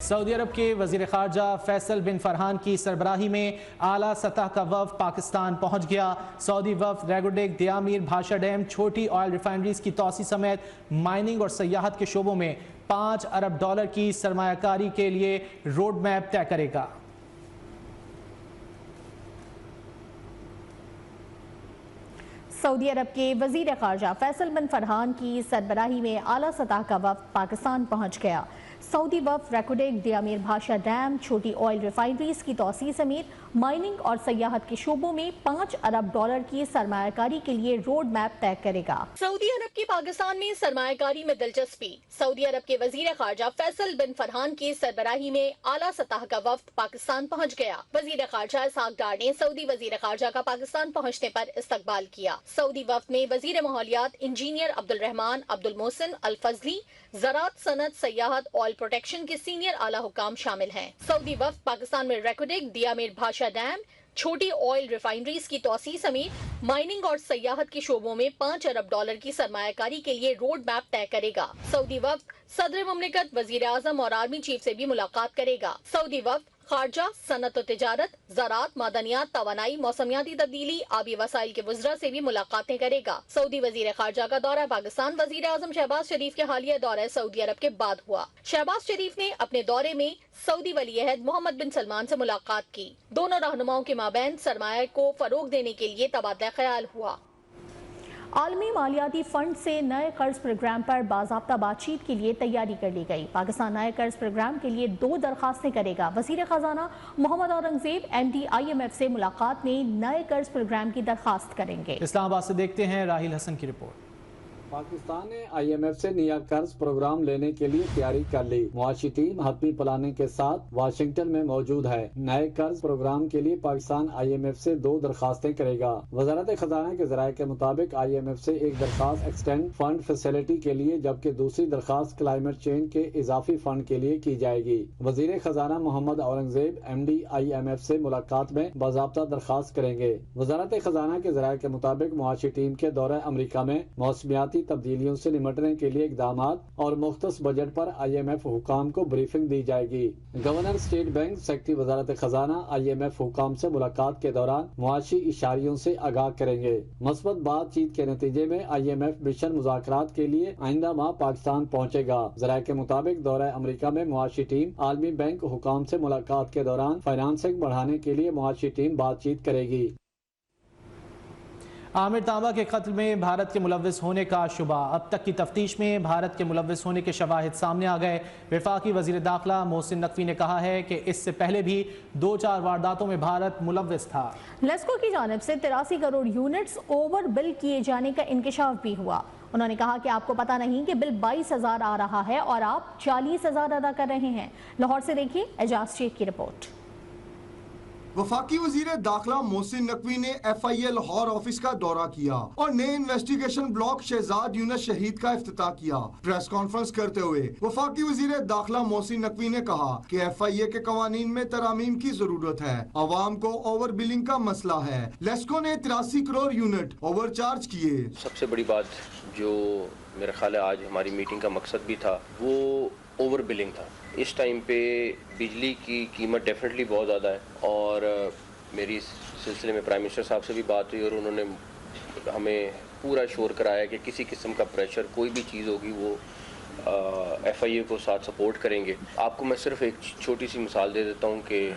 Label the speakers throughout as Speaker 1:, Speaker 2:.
Speaker 1: سعودی عرب کے وزیر خارجہ فیصل بن فرحان کی سربراہی میں اعلیٰ سطح کا وفد پاکستان پہنچ گیا۔ سعودی وفد ریگوڈیک، دیامیر بھاشا ڈیم، چھوٹی آئل ریفائنریز کی توسیع سمیت مائننگ اور سیاحت کے شعبوں میں $5 ارب کی سرمایہ کاری کے لیے روڈ میپ طے کرے گا۔
Speaker 2: سعودی عرب کے وزیر خارجہ فیصل بن فرحان کی سربراہی میں اعلیٰ سطح کا وفد پاکستان پہنچ گیا۔ سعودی وفد ریگوڈیک، دیامیر بھاشا ڈیم، چھوٹی آئل ریفائنریز کی توسیع سمیت مائننگ اور سیاحت کے شعبوں میں $5 ارب کی سرمایہ کاری کے لیے روڈ میپ طے کرے گا۔ سعودی عرب کی پاکستان میں سرمایہ کاری میں دلچسپی۔ سعودی عرب کے وزیر خارجہ فیصل بن فرحان کی سربراہی میں اعلیٰ سطح کا وفد پاکستان پہنچ گیا۔ وزیر خارجہ اسحاق ڈار نے سعودی وزیر خارجہ کا پاکستان پہنچنے پر استقبال کیا۔ سعودی وفد میں وزیر ماحولیات انجینئر عبدالرحمان عبدالمحسن الفضلی، زراعت، صنعت، سیاحت، آئل پروٹیکشن کے سینئر اعلیٰ حکام شامل ہیں۔ سعودی وفد پاکستان میں ریگوڈیک، دیامیر بھاشا ڈیم، چھوٹی آئل ریفائنریز کی توسیع سمیت مائننگ اور سیاحت کے شعبوں میں $5 ارب کی سرمایہ کاری کے لیے روڈ میپ طے کرے گا۔ سعودی وفد صدر مملکت، وزیر اعظم اور آرمی چیف سے بھی ملاقات کرے گا۔ سعودی وفد خارجہ، صنعت و تجارت، زراعت، معدنیات، توانائی، موسمیاتی تبدیلی، آبی وسائل کے وزراء سے بھی ملاقاتیں کرے گا۔ سعودی وزیر خارجہ کا دورہ پاکستان وزیر اعظم شہباز شریف کے حالیہ دورہ سعودی عرب کے بعد ہوا۔ شہباز شریف نے اپنے دورے میں سعودی ولی عہد محمد بن سلمان سے ملاقات کی۔ دونوں رہنماؤں کے مابین سرمایہ کو فروغ دینے کے لیے تبادلہ خیال ہوا۔ عالمی مالیاتی فنڈ سے نئے قرض پروگرام پر باضابطہ بات چیت کے لیے تیاری کر لی گئی۔ پاکستان نئے قرض پروگرام کے لیے 2 درخواستیں کرے گا۔ وزیر خزانہ محمد اورنگزیب MD IMF سے ملاقات میں نئے قرض پروگرام کی درخواست کریں گے۔
Speaker 1: اسلام آباد سے دیکھتے ہیں راہیل حسن کی رپورٹ۔
Speaker 3: پاکستان نے IMF سے نیا قرض پروگرام لینے کے لیے تیاری کر لی۔ معاشی ٹیم حتمی پلاننگ کے ساتھ واشنگٹن میں موجود ہے۔ نئے قرض پروگرام کے لیے پاکستان IMF سے 2 درخواستیں کرے گا۔ وزارت خزانہ کے ذرائع کے مطابق IMF سے ایک درخواست ایکسٹینڈ فنڈ فیسلٹی کے لیے، جبکہ دوسری درخواست کلائمیٹ چینج کے اضافی فنڈ کے لیے کی جائے گی۔ وزیر خزانہ محمد اورنگزیب MD IMF سے ملاقات میں باضابطہ درخواست کریں گے۔ وزارت خزانہ کے ذرائع کے مطابق معاشی ٹیم کے دورہ امریکہ میں موسمیاتی تبدیلیوں سے نمٹنے کے لیے اقدامات اور مختص بجٹ پر IMF حکام کو بریفنگ دی جائے گی۔ گورنر اسٹیٹ بینک سیکرٹری وزارت خزانہ IMF حکام سے ملاقات کے دوران معاشی اشاریوں سے آگاہ کریں گے۔ مثبت بات چیت کے نتیجے میں IMF مشن مذاکرات کے لیے آئندہ ماہ پاکستان پہنچے گا۔ ذرائع کے مطابق دورہ امریکہ میں معاشی ٹیم عالمی بینک حکام سے ملاقات کے دوران فائنانسنگ بڑھانے کے لیے معاشی ٹیم بات چیت کرے گی۔
Speaker 1: عامر تانبا کے قتل میں بھارت کے ملوث ہونے کا شبہ۔ اب تک کی تفتیش میں بھارت کے ملوث ہونے کے شواہد سامنے آ گئے۔ وفاقی وزیر داخلہ محسن نقوی نے کہا ہے کہ اس سے پہلے بھی 2-4 وارداتوں میں بھارت ملوث تھا۔
Speaker 2: لیسکو کی جانب سے 83 کروڑ یونٹس اوور بل کیے جانے کا انکشاف بھی ہوا۔ انہوں نے کہا کہ آپ کو پتہ نہیں کہ بل 22,000 آ رہا ہے اور آپ 40,000 ادا کر رہے ہیں۔ لاہور سے دیکھیے اعجاز شیخ کی رپورٹ۔
Speaker 4: وفاقی وزیر داخلہ محسن نقوی نے FIA لاہور آفس کا دورہ کیا اور نئے انویسٹیگیشن بلاک شہزاد یونس شہید کا افتتاح کیا۔ پریس کانفرنس کرتے ہوئے وفاقی وزیر داخلہ محسن نقوی نے کہا کہ FIA کے قوانین میں ترامیم کی ضرورت ہے۔ عوام کو اوور بلنگ کا مسئلہ ہے۔ لیسکو نے 83 کروڑ یونٹ اوور چارج کیے۔
Speaker 5: سب سے بڑی بات جو میرے خیال ہے آج ہماری میٹنگ کا مقصد بھی تھا وہ اوور بلنگ تھا۔ اس ٹائم پہ بجلی کی قیمت ڈیفینیٹلی بہت زیادہ ہے اور میری اس سلسلے میں پرائم منسٹر صاحب سے بھی بات ہوئی اور انہوں نے ہمیں پورا شور کرایا کہ کسی قسم کا پریشر کوئی بھی چیز ہوگی وہ FIA کو ساتھ سپورٹ کریں گے۔ آپ کو میں صرف ایک چھوٹی سی مثال دے دیتا ہوں کہ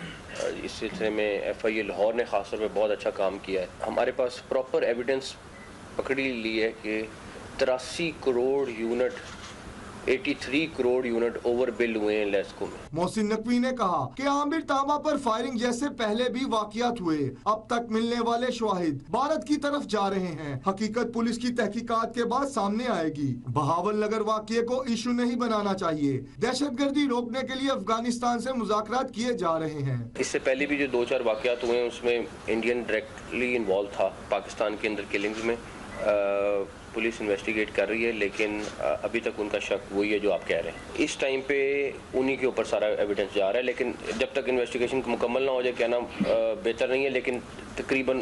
Speaker 5: اس سلسلے میں FIA لاہور نے خاص طور پہ بہت اچھا کام کیا ہے۔ ہمارے پاس پراپر ایویڈنس پکڑی لی ہے کہ 83 crore unit 83 crore unit over bill ہوئے ہیں لیسکو میں۔
Speaker 4: محسن نقوی نے کہا کہ عامر تانبا پر فائرنگ جیسے پہلے بھی واقعات ہوئے، اب تک ملنے والے شواہد بھارت کی طرف جا رہے ہیں۔ حقیقت پولیس کی تحقیقات کے بعد سامنے آئے گی۔ بہاول نگر واقعے کو ایشو نہیں بنانا چاہیے۔ دہشت گردی روکنے کے لیے افغانستان سے مذاکرات کیے جا رہے ہیں۔
Speaker 5: اس سے پہلے بھی جو 2-4 واقعات ہوئے ہیں اس میں انڈین ڈائریکٹلی انوالو تھا پاکستان کے اندر کلنگز میں۔ پولیس انویسٹیگیٹ کر رہی ہے لیکن ابھی تک ان کا شک وہی ہے جو آپ کہہ رہے ہیں۔ اس ٹائم پہ انہی کے اوپر سارا ایویڈنس جا رہا ہے لیکن جب تک انویسٹیگیشن مکمل نہ ہو جائے کہنا بہتر نہیں ہے، لیکن تقریباً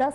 Speaker 1: 10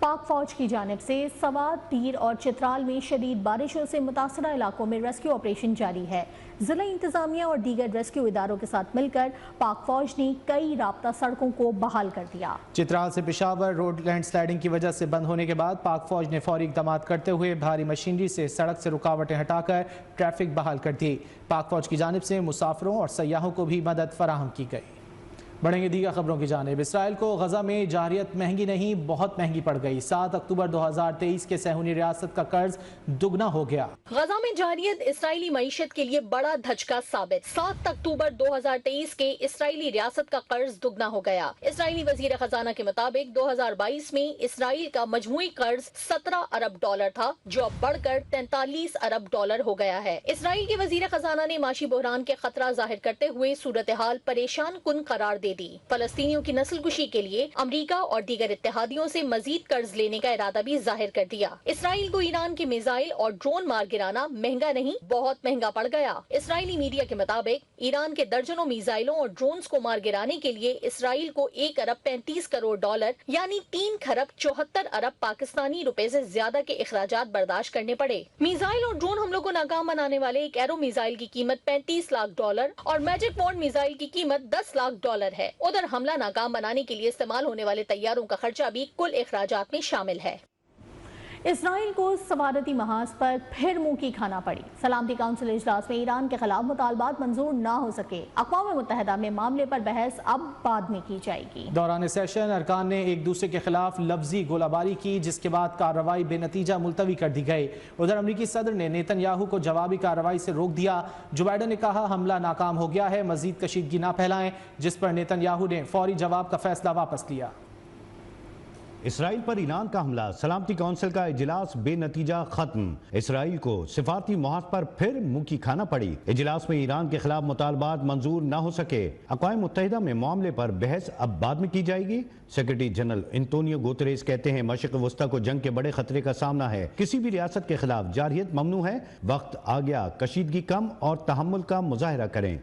Speaker 2: پاک فوج کی جانب سے سوات، تیر اور چترال میں شدید بارشوں سے متاثرہ علاقوں میں ریسکیو آپریشن جاری ہے۔ ضلع انتظامیہ اور دیگر ریسکیو اداروں کے ساتھ مل کر پاک فوج نے کئی رابطہ سڑکوں کو بحال کر دیا۔
Speaker 1: چترال سے پشاور روڈ لینڈ سلائڈنگ کی وجہ سے بند ہونے کے بعد پاک فوج نے فوری اقدامات کرتے ہوئے بھاری مشینری سے سڑک سے رکاوٹیں ہٹا کر ٹریفک بحال کر دی۔ پاک فوج کی جانب سے مسافروں اور سیاحوں کو بھی مدد فراہم کی گئی۔ بڑھیں گے دیگر خبروں کی جانب۔ اسرائیل کو غزہ میں جارحیت مہنگی نہیں بہت مہنگی پڑ گئی۔ 7 اکتوبر 2023 کے صہیونی ریاست کا قرض دگنا ہو گیا۔
Speaker 6: غزہ میں جارحیت اسرائیلی معیشت کے لیے بڑا دھچکا ثابت۔ 7 اکتوبر 2023 کے اسرائیلی ریاست کا قرض دگنا ہو گیا۔ اسرائیلی وزیر خزانہ کے مطابق 2022 میں اسرائیل کا مجموعی قرض 17 ارب ڈالر تھا، جو اب بڑھ کر 43 ارب ڈالر ہو گیا ہے۔ اسرائیل کے وزیر خزانہ نے معاشی بحران کے خطرہ ظاہر کرتے ہوئے صورتحال پریشان کن قرار دے دی۔ فلسطینیوں کی نسل کشی کے لیے امریکہ اور دیگر اتحادیوں سے مزید قرض لینے کا ارادہ بھی ظاہر کر دیا۔ اسرائیل کو ایران کے میزائل اور ڈرون مار گرانا مہنگا نہیں بہت مہنگا پڑ گیا۔ اسرائیلی میڈیا کے مطابق ایران کے درجنوں میزائلوں اور ڈرونز کو مار گرانے کے لیے اسرائیل کو 1 ارب 35 کروڑ ڈالر یعنی 3 خرب 74 ارب پاکستانی روپے سے زیادہ کے اخراجات برداشت کرنے پڑے۔ میزائل اور ڈرون حملوں کو ناکام بنانے والے ایک ایرو میزائل کی قیمت 35 لاکھ ڈالر اور میجک وارڈ میزائل کی قیمت 10 لاکھ ڈالر ہے۔ ادھر حملہ ناکام بنانے کے لیے استعمال ہونے والے طیاروں کا خرچہ بھی کل اخراجات میں شامل ہے۔
Speaker 2: اسرائیل کو سفارتی محاذ پر پھر منہ کی کھانا پڑی۔ سلامتی کونسل اجلاس میں ایران کے خلاف مطالبات منظور نہ ہو سکے۔ اقوام متحدہ میں معاملے پر بحث اب بعد میں کی جائے گی۔
Speaker 1: دوران سیشن ارکان نے ایک دوسرے کے خلاف لفظی گولہ باری کی، جس کے بعد کارروائی بے نتیجہ ملتوی کر دی گئی۔ ادھر امریکی صدر نے نیتن یاہو کو جوابی کارروائی سے روک دیا۔ جو بائیڈن نے کہا حملہ ناکام ہو گیا ہے، مزید کشیدگی نہ پھیلائیں، جس پر نیتن یاہو نے فوری جواب کا فیصلہ واپس لیا۔
Speaker 7: اسرائیل پر ایران کا حملہ، سلامتی کونسل کا اجلاس بے نتیجہ ختم۔ اسرائیل کو سفارتی محاذ پر پھر منہ کی کھانا پڑی۔ اجلاس میں ایران کے خلاف مطالبات منظور نہ ہو سکے۔ اقوام متحدہ میں معاملے پر بحث اب بعد میں کی جائے گی۔ سیکرٹری جنرل انتونیو گوتریس کہتے ہیں مشرق وسطی کو جنگ کے بڑے خطرے کا سامنا ہے۔ کسی بھی ریاست کے خلاف جارحیت ممنوع ہے۔ وقت آ گیا کشیدگی کم اور تحمل کا مظاہرہ کریں۔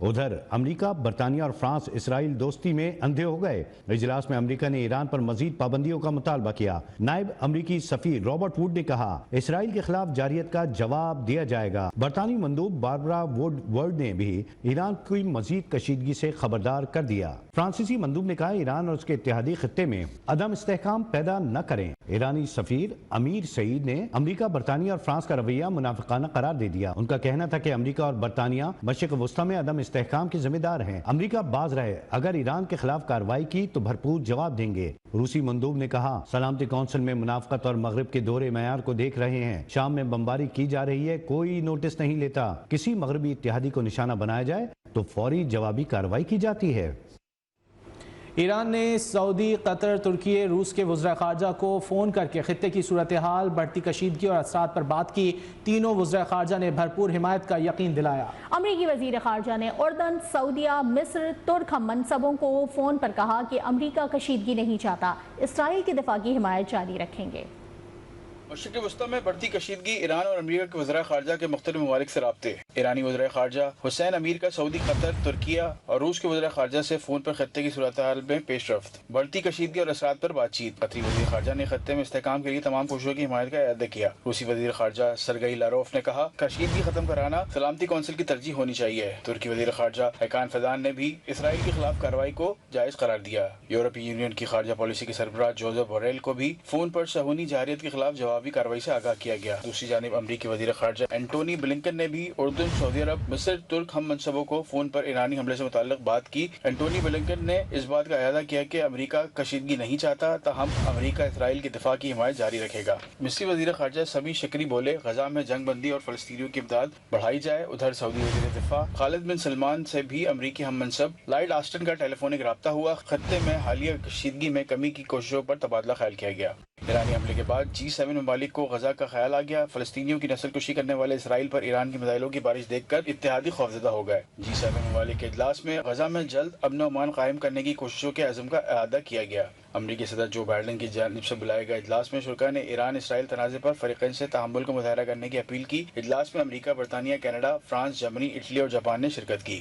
Speaker 7: ادھر امریکہ، برطانیہ اور فرانس اسرائیل دوستی میں اندھے ہو گئے۔ اجلاس میں امریکہ نے ایران پر مزید پابندیوں کا مطالبہ کیا۔ نائب امریکی سفیر رابرٹ ووڈ نے کہا اسرائیل کے خلاف جارحیت کا جواب دیا جائے گا۔ برطانوی مندوب باربرا ووڈ نے بھی ایران کی مزید کشیدگی سے خبردار کر دیا۔ فرانسیسی مندوب نے کہا ایران اور اس کے اتحادی خطے میں عدم استحکام پیدا نہ کریں۔ ایرانی سفیر امیر سعید نے امریکہ، برطانیہ اور فرانس کا رویہ منافقانہ قرار دے دیا۔ ان کا کہنا تھا کہ امریکہ اور برطانیہ مشرق وسطی میں عدم استحکام کے ذمہ دار ہیں۔ امریکہ باز رہے، اگر ایران کے خلاف کارروائی کی تو بھرپور جواب دیں گے۔ روسی مندوب نے کہا سلامتی کونسل میں منافقت اور مغرب کے دورے معیار کو دیکھ رہے ہیں۔ شام میں بمباری کی جا رہی ہے، کوئی نوٹس نہیں لیتا۔ کسی مغربی اتحادی کو نشانہ بنایا جائے تو فوری جوابی کارروائی کی جاتی ہے۔
Speaker 1: ایران نے سعودی، قطر، ترکی، روس کے وزراء خارجہ کو فون کر کے خطے کی صورتحال، بڑھتی کشیدگی اور اثرات پر بات کی۔ تینوں وزراء خارجہ نے بھرپور حمایت کا یقین دلایا۔
Speaker 2: امریکی وزیر خارجہ نے اردن، سعودیہ، مصر، ترک ہم منصبوں کو فون پر کہا کہ امریکہ کشیدگی نہیں چاہتا، اسرائیل کی دفاع کی حمایت جاری رکھیں گے۔
Speaker 8: مشرق وسطی میں بڑھتی کشیدگی، ایران اور امریکہ کے وزراء خارجہ کے مختلف ممالک سے رابطے۔ ایرانی وزراء خارجہ حسین امیر کا سعودی، قطر، ترکیہ اور روس کے وزراء خارجہ سے فون پر خطے کی صورتحال میں پیش رفت، بڑھتی کشیدگی اور اثرات پر بات چیت۔ قطری وزیر خارجہ نے خطے میں استحکام کے لیے تمام کوششوں کی حمایت کا اعادہ کیا۔ روسی وزیر خارجہ سرگئی لاروف نے کہا کشیدگی ختم کرانا سلامتی کونسل کی ترجیح ہونی چاہیے۔ ترکی وزیر خارجہ حیکان فیدان نے بھی اسرائیل کے خلاف کارروائی کو جائز قرار دیا۔ یورپی یونین کی خارجہ پالیسی کے سربراہ جوزف بوریل کو بھی فون پر صہیونی جارحیت کے خلاف جوابی کارروائی سے آگاہ کیا گیا۔ دوسری جانب امریکی وزیر خارجہ اینٹونی بلنکن نے بھی اردن، سعودی عرب، مصر، ترک ہم منصبوں کو فون پر ایرانی حملے سے متعلق بات کی۔ اینٹونی بلنکن نے اس بات کا اعادہ کیا کہ امریکہ کشیدگی نہیں چاہتا، تاہم امریکہ اسرائیل کی دفاع کی حمایت جاری رکھے گا۔ مصری وزیر خارجہ سمیع شکری بولے غزہ میں جنگ بندی اور فلسطینیوں کی امداد بڑھائی جائے۔ ادھر سعودی وزیر دفاع خالد بن سلمان سے بھی امریکی ہم منصب لائیڈ آسٹن کا ٹیلی فونک رابطہ ہوا۔ خطے میں حالیہ کشیدگی میں کمی کی کوششوں پر تبادلہ خیال کیا گیا۔ ایرانی حملے کے بعد G7 ممالک کو غزہ کا خیال آ گیا۔ فلسطینیوں کی نسل کشی کرنے والے اسرائیل پر ایران کی میزائلوں کی بارش دیکھ کر اتحادی خوفزدہ ہو گئے۔ G7 ممالک کے اجلاس میں غزہ میں جلد امن و امان قائم کرنے کی کوششوں کے عزم کا اعادہ کیا گیا۔ امریکی صدر جو بائیڈن کی جانب سے بلائے گئے اجلاس میں شرکاء نے ایران اسرائیل تنازع پر فریقین سے تحمل کا مظاہرہ کرنے کی اپیل کی۔ اجلاس میں امریکہ، برطانیہ، کینیڈا، فرانس، جرمنی، اٹلی اور جاپان نے شرکت کی۔